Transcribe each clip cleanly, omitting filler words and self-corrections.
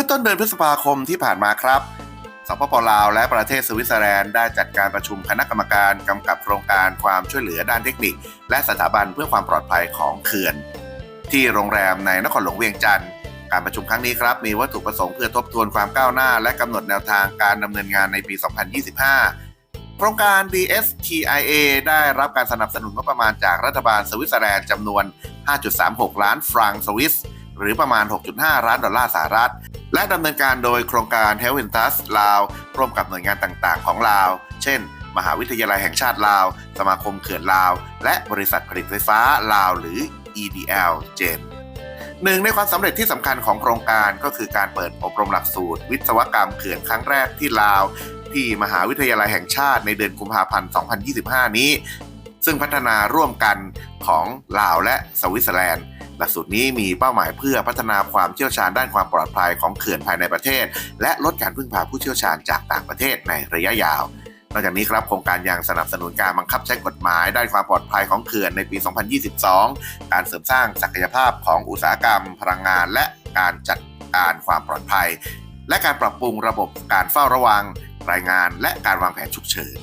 มื่อต้นเดือนพฤษภาคมที่ผ่านมาครับสปป.ลาวและประเทศสวิตเซอร์แลนด์ได้จัดการประชุมคณะกรรมการกำกับโครงการความช่วยเหลือด้านเทคนิคและสถาบันเพื่อความปลอดภัยของเขื่อนที่โรงแรมในนครหลวงเวียงจันทร์การประชุมครั้งนี้ครับมีวัตถุประสงค์เพื่อทบทวนความก้าวหน้าและกำหนดแนวทางการดำเนินงานในปี 2025 โครงการ DSTIA ได้รับการสนับสนุนงบประมาณจากรัฐบาลสวิตเซอร์แลนด์จำนวน 5.36 ล้านฟรังสวิสหรือประมาณ 6.5 ล้านดอลลาร์สหรัฐและดำเนินการโดยโครงการ Helventas ลาวร่วมกับหน่วยงานต่างๆของลาวเช่นมหาวิทยาลัยแห่งชาติลาวสมาคมเขื่อนลาวและบริษัทผลิตไฟฟ้าลาวหรือ EDL เจนหนึ่งในความสำเร็จที่สำคัญของโครงการก็คือการเปิดอบรมหลักสูตรวิศวกรรมเขื่อนครั้งแรกที่ลาวที่มหาวิทยาลัยแห่งชาติในเดือนกุมภาพันธ์ 2025 นี้ซึ่งพัฒนาร่วมกันของลาวและสวิตเซอร์แลนด์หลักสูตรนี้มีเป้าหมายเพื่อพัฒนาความเชี่ยวชาญด้านความปลอดภัยของเขื่อนภายในประเทศและลดการพึ่งพาผู้เชี่ยวชาญจากต่างประเทศในระยะยาวนอกจากนี้ครับโครงการยังสนับสนุนการบังคับใช้กฎหมายด้านความปลอดภัยของเขื่อนในปี 2022 การเสริมสร้างศักยภาพของอุตสาหกรรมพลังงานและการจัดการความปลอดภัยและการปรับปรุงระบบการเฝ้าระวังรายงานและการวางแผนฉุกเฉิน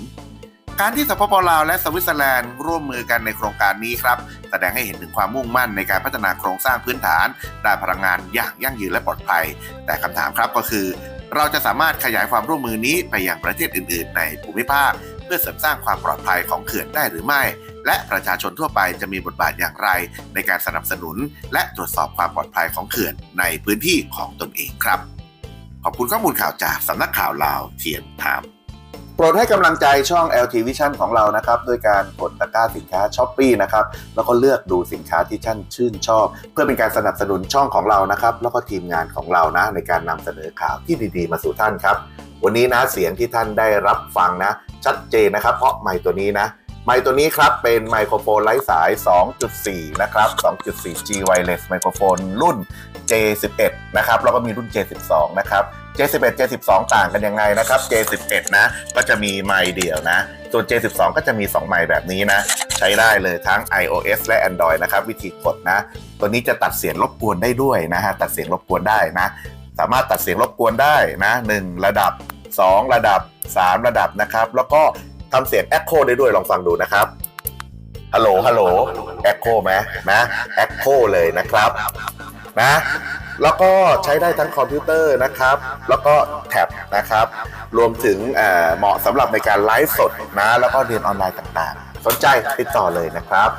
การที่สปป.ลาวและสวิตเซอร์แลนด์ร่วมมือกันในโครงการนี้ครับแสดงให้เห็นถึงความมุ่งมั่นในการพัฒนาโครงสร้างพื้นฐานด้านพลังงานอย่างยั่งยืนและปลอดภัยแต่คำถามครับก็คือเราจะสามารถขยายความร่วมมือนี้ไปยังประเทศอื่นๆในภูมิภาคเพื่อเสริมสร้างความปลอดภัยของเขื่อนได้หรือไม่และประชาชนทั่วไปจะมีบทบาทอย่างไรในการสนับสนุนและตรวจสอบความปลอดภัยของเขื่อนในพื้นที่ของตนเองครับขอบคุณข้อมูลข่าวจากสำนักข่าวลาวเทียนไทม์โปรดให้กำลังใจช่อง LT Vision ของเรานะครับด้วยการกดตะกร้าสินค้า Shopee นะครับแล้วก็เลือกดูสินค้าที่ท่านชื่นชอบเพื่อเป็นการสนับสนุนช่องของเรานะครับแล้วก็ทีมงานของเรานะในการนำเสนอข่าวที่ดีๆมาสู่ท่านครับวันนี้นะเสียงที่ท่านได้รับฟังนะชัดเจนนะครับเพราะไมค์ตัวนี้นะไมค์ตัวนี้ครับเป็นไมโครโฟนไร้สาย 2.4 นะครับ 2.4G Wireless ไมโครโฟนรุ่น J11 นะครับแล้วก็มีรุ่น J12 นะครับ J11 J12 ต่างกันยังไงนะครับ J11 นะก็จะมีไมค์เดี่ยวนะส่วน J12 ก็จะมี2ไมค์แบบนี้นะใช้ได้เลยทั้ง iOS และ Android นะครับวิธีกดนะตัวนี้จะตัดเสียงรบกวนได้ด้วยนะฮะตัดเสียงรบกวนได้นะสามารถตัดเสียงรบกวนได้นะ1ระดับ2ระดับ3ระดับนะครับแล้วก็ทำเสียง Echo ได้ด้วยลองฟังดูนะครับฮัลโหลฮัลโหล Echo ไหมนะ Echo เลยนะครับนะแล้วก็ใช้ได้ทั้งคอมพิวเตอร์นะครับแล้วก็แท็บนะครับรวมถึงเหมาะสำหรับในการไลฟ์สดนะแล้วก็เรียนออนไลน์ต่างๆสนใจติดต่อเลยนะครับ